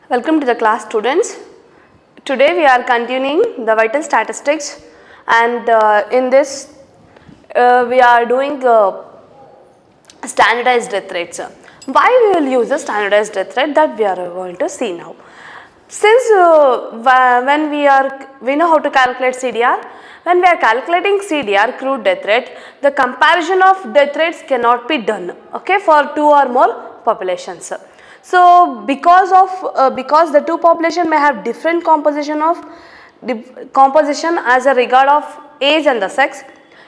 Welcome to the class, students. Today we are continuing the vital statistics, and in this we are doing standardized death rates. Why we will use the standardized death rate, that we are going to see now. Since when we know how to calculate CDR, when we are calculating CDR, crude death rate, the comparison of death rates cannot be done, okay, for two or more populations. So because the two population may have different composition as a regard of age and the sex,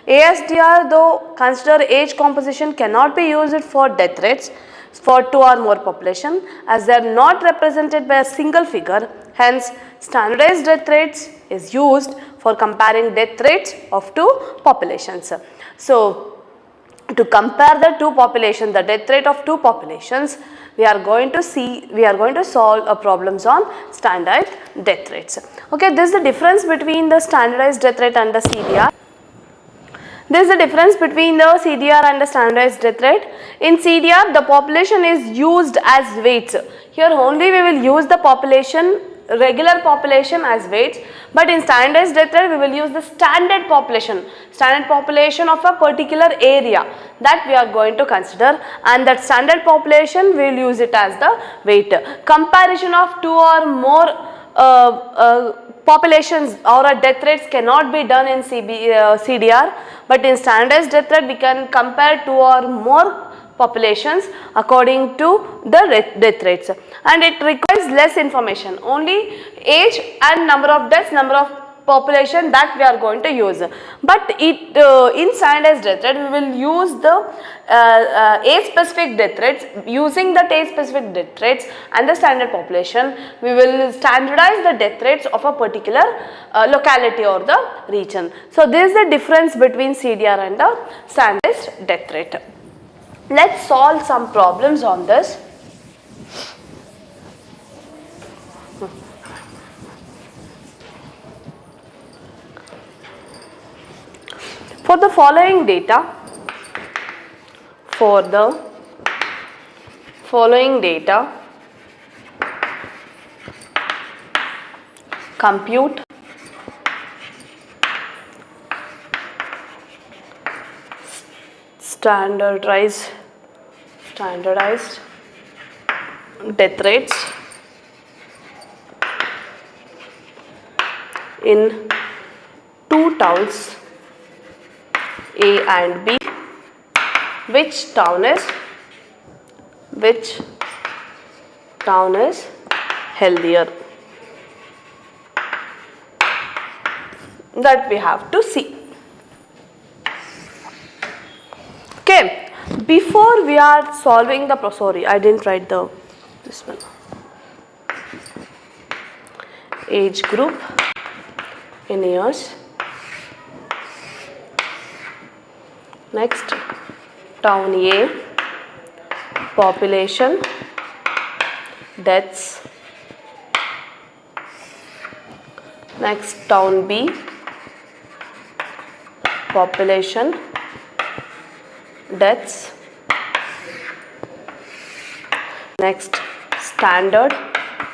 ASDR though consider age composition cannot be used for death rates for two or more population, as they are not represented by a single figure. Hence, standardized death rates is used for comparing death rates of two populations. So, to compare the two populations, the death rate of two populations, we are going to solve a problems on standard death rates. Okay, this is the difference between the standardized death rate and the CDR. There is a difference between the CDR and the standardized death rate. In CDR, the population is used as weights. Here only we will use the population, regular population as weights, but in standardized death rate we will use the standard population of a particular area that we are going to consider, and that standard population we will use it as the weight. Comparison of two or more populations or death rates cannot be done in CDR, but in standardized death rate we can compare two or more populations according to the death rates, and it requires less information, only age and number of deaths, number of population that we are going to use. But in standardized death rate we will use the age specific death rates. Using the age specific death rates and the standard population, we will standardize the death rates of a particular locality or the region. So this is the difference between CDR and the standardized death rate. Let's solve some problems on this. For the following data, compute standardized death rates in two towns A and B. Which town is healthier? That we have to see. Okay, before we are solving the I didn't write this one. Age group in years. Next, town A, population, deaths. Next, town B, population, deaths. Next, standard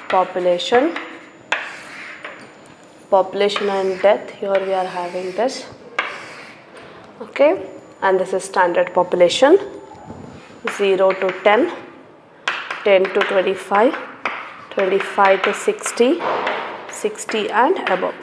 population and death. Here we are having this. Okay. And this is standard population, 0 to 10, 10 to 25, 25 to 60, 60 and above.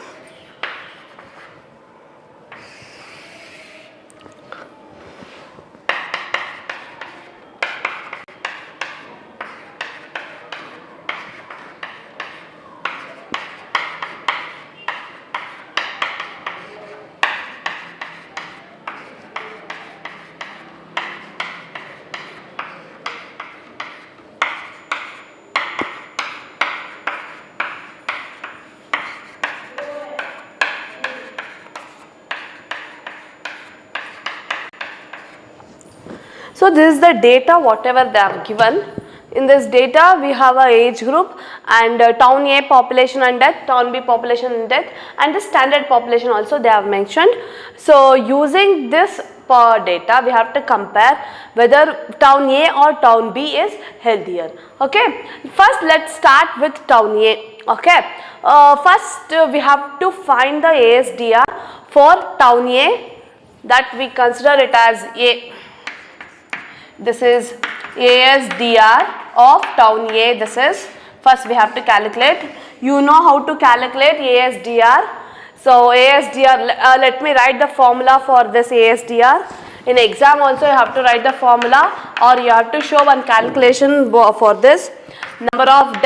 So this is the data whatever they have given. In this data we have a age group and town A population and death, town B population and death, and the standard population also they have mentioned. So using this data, we have to compare whether town A or town B is healthier. Okay, first let's start with town A. Okay, first we have to find the ASDR for town A, that we consider it as A. This is ASDR of town A. This is first we have to calculate. You know how to calculate ASDR. So ASDR, let me write the formula for this ASDR. In exam also you have to write the formula, or you have to show one calculation for this. Number of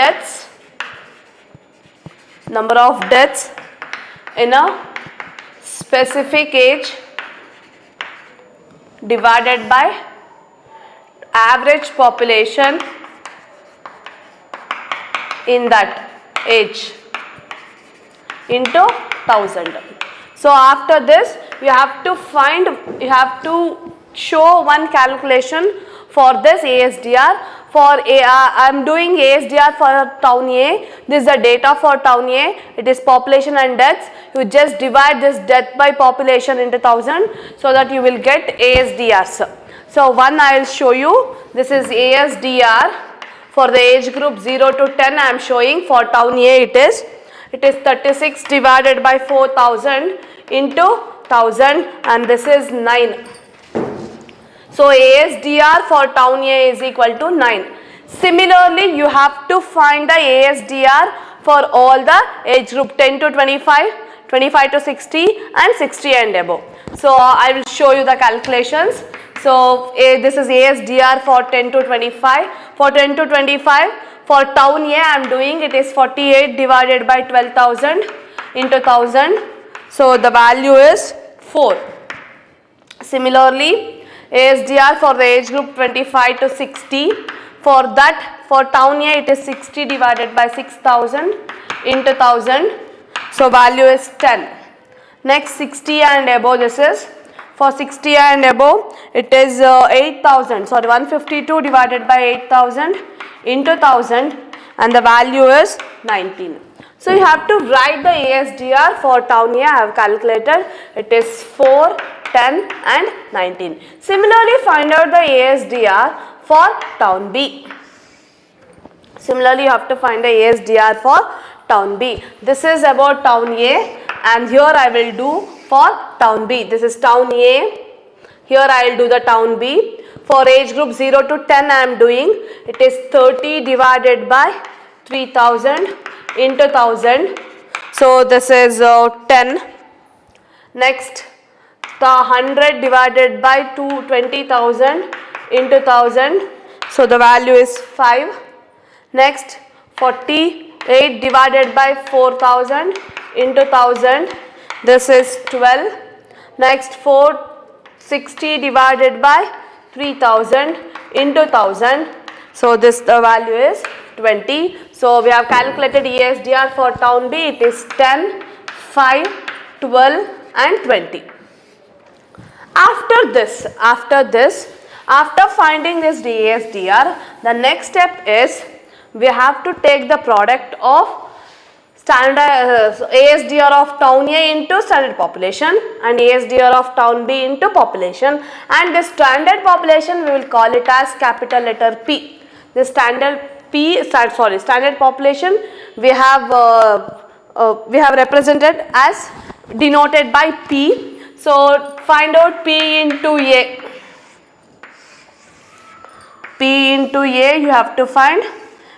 deaths in a specific age divided by average population in that age into 1000. So after this you have to show one calculation for this ASDR. For I am doing ASDR for town A. This is the data for town A. It is population and deaths. You just divide this death by population into 1000, so that you will get ASDRs. So one I will show you. This is ASDR for the age group 0 to 10. I am showing for town A. It is 36 divided by 4000 into 1000, and this is 9. So ASDR for town A is equal to 9. Similarly, you have to find the ASDR for all the age group 10 to 25, 25 to 60 and 60 and above. So I will show you the calculations. So this is ASDR for 10 to 25. For 10 to 25, for town A I am doing, it is 48 divided by 12,000 into 1000. So the value is 4. Similarly, ASDR for the age group 25 to 60, for town A it is 60 divided by 6000 into 1000. So value is 10. Next 60 and above, this is for 60 and above, it is 152 divided by 8000 into 1000, and the value is 19. So you have to write the ASDR for town A. I have calculated, it is 4, 10 and 19. Similarly, find out the ASDR for town B. Similarly, you have to find the ASDR for town B. This is about town A, and here I will do for town B. This is town A. Here I will do the town B. For age group 0 to 10 I am doing, it is 30 divided by 3000 into 1000. So this is 10. Next, the 100 divided by 20,000 into 1000. So the value is 5. Next, 48 divided by 4000 into 1000. This is 12. Next, 460 divided by 3000 into 1000. So this the value is 20. So we have calculated ASDR for town B. It is 10, 5, 12 and 20. After finding this ASDR, the next step is we have to take the product of standard ASDR of town A into standard population and ASDR of town B into population, and this standard population we will call it as capital letter P. The standard population we have represented as denoted by P. So find out P into A. P into A you have to find.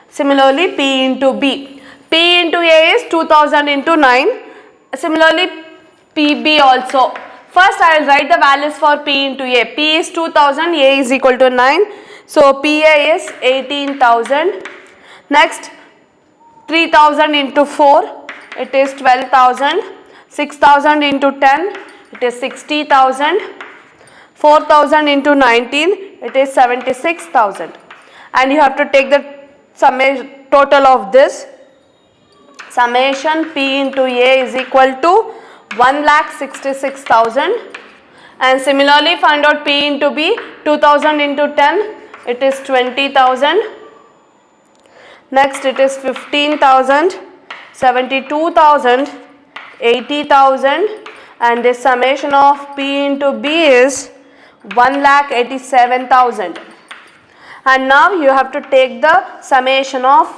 Similarly, P into B. P into A is 2000 into 9. Similarly, PB also. First I will write the values for P into A. P is 2000, A is equal to 9. So PA is 18,000. Next, 3000 into 4, it is 12,000. 6000 into 10, it is 60,000. 4000 into 19, it is 76,000. And you have to take the total of this. Summation P into A is equal to 1,66,000. And similarly find out P into B. 2000 into 10, it is 20,000. Next it is 15,000, 72,000, 80,000, and the summation of P into B is 1,87,000. And now you have to take the summation of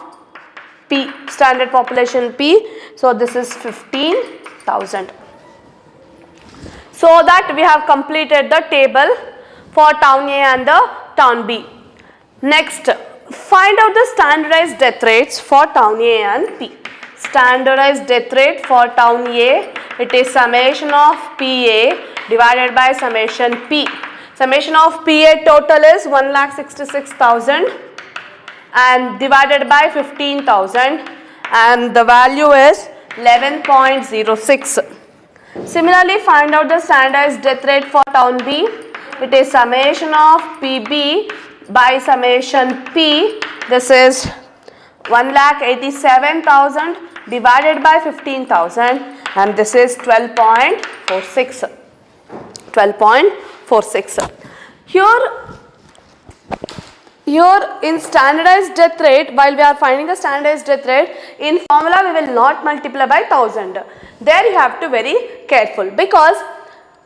P, standard population P. So this is 15,000. So that we have completed the table for town A and the town B. Next, find out the standardized death rates for town A and P. Standardized death rate for town A, it is summation of PA divided by summation P. Summation of PA total is 1,66,000 and divided by 15,000 and the value is 11.06. Similarly, find out the standardized death rate for town B. It is summation of PB by summation P. This is 1,87,000 divided by 15,000 and this is 12.46. 12.46. Here in standardized death rate, while we are finding the standardized death rate, in formula we will not multiply by 1000. There you have to very careful because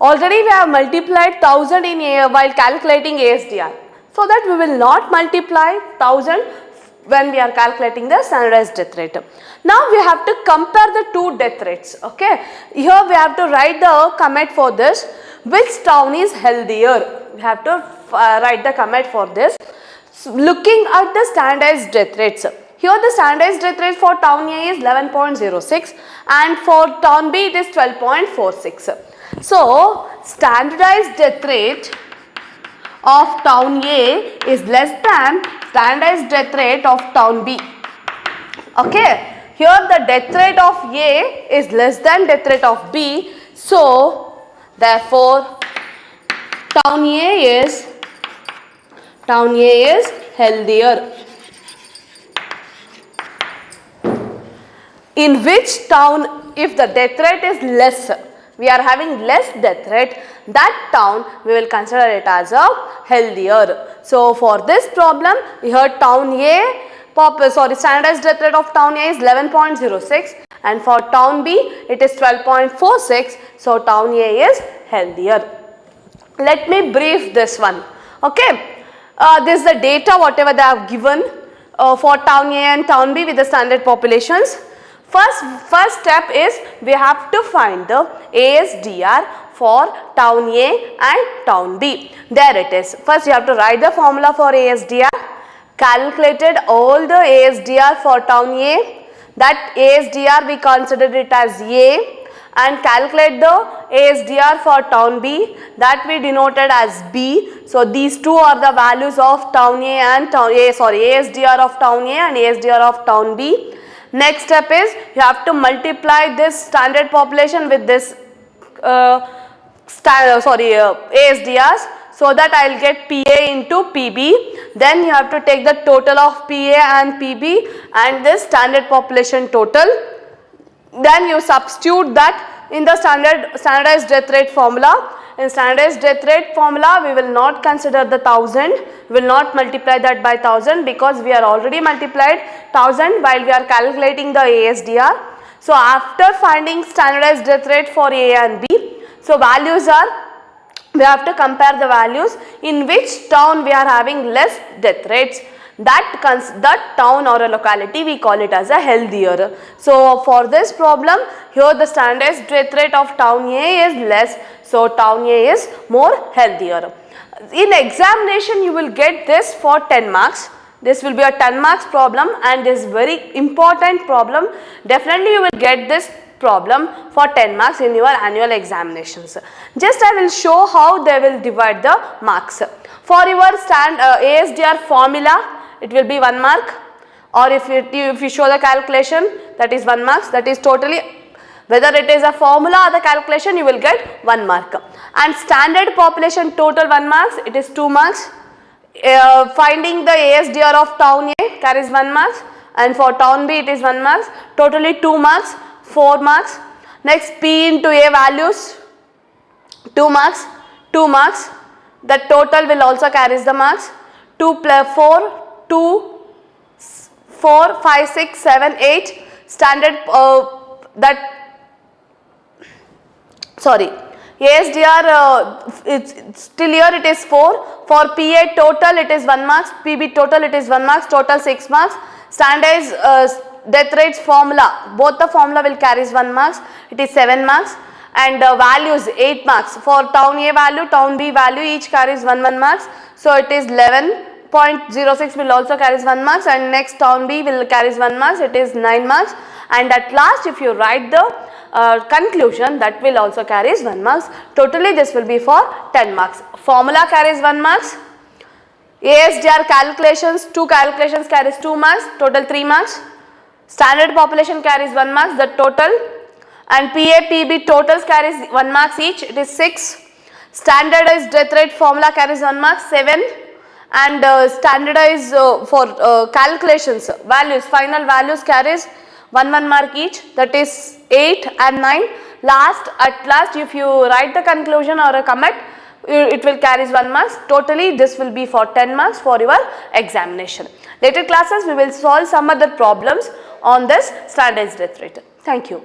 already we have multiplied 1000 in A while calculating ASDR. So that we will not multiply 1000 when we are calculating the standardized death rate. Now we have to compare the two death rates. Okay. Here we have to write the comment for this. Which town is healthier? We have to write the comment for this. So, looking at the standardized death rates. Here the standardized death rate for town A is 11.06 and for town B it is 12.46. So, standardized death rate of town A is less than standardized death rate of town B. Okay. Here the death rate of A is less than death rate of B. So, therefore, town A is healthier. In which town, if the death rate is less, we are having less death rate, that town we will consider it as a healthier. So for this problem, here town A, standardized death rate of town A is 11.06 and for town B it is 12.46. So town A is healthier. Let me brief this one. Okay. This is the data whatever they have given for town A and town B with the standard populations. First step is we have to find the ASDR for town A and town B. There it is. First you have to write the formula for ASDR. Calculated all the ASDR for town A. That ASDR we consider it as A. And calculate the ASDR for town B, that we denoted as B. So these two are the values of town A and ASDR of town A and ASDR of town B. Next step is you have to multiply this standard population with this ASDRs, so that I will get PA into PB. Then you have to take the total of PA and PB and this standard population total. Then you substitute that in the standardized death rate formula. In standardized death rate formula, we will not consider the 1000, we will not multiply that by 1000 because we are already multiplied 1000 while we are calculating the ASDR. So after finding standardized death rate for A and B, so values are, we have to compare the values in which town we are having less death rates. That town or a locality we call it as a healthier. So for this problem, here the standardized death rate of town A is less, so town A is more healthier. In examination you will get this for 10 marks. This will be a 10 marks problem and this very important problem. Definitely you will get this problem for 10 marks in your annual examinations. Just I will show how they will divide the marks. For your ASDR formula, it will be 1 mark, or if you show the calculation, that is 1 marks, that is totally, whether it is a formula or the calculation, you will get 1 mark. And standard population total 1 marks, it is 2 marks. Finding the ASDR of town A carries 1 marks and for town B it is 1 marks, totally 2 marks, 4 marks. Next P into A values, 2 marks, 2 marks. The total will also carries the marks. 2 plus 4, 2, 4, 5, 6, 7, 8. Standard ASDR, till here it is 4. For PA total it is 1 marks, PB total it is 1 marks, total 6 marks. Standardized death rates formula, both the formula will carries 1 marks, it is 7 marks. And values 8 marks. For town A value, town B value, each carries 1 marks. So it is 11.06 will also carries 1 marks, and next town B will carries 1 marks, it is 9 marks. And at last if you write the conclusion, that will also carries 1 marks. Totally this will be for 10 marks. Formula carries 1 marks. ASDR calculations, 2 calculations carries 2 marks, total 3 marks. Standard population carries 1 marks, the total. And PA, PB totals carries 1 marks each, it is 6. Standardized death rate formula carries 1 mark, 7. And standardized for calculations, values, final values carries 1 mark each, that is 8 and 9. At last if you write the conclusion or a comment, it will carries 1 marks. Totally this will be for 10 marks for your examination. Later classes we will solve some other problems on this standardized death rate. Thank you.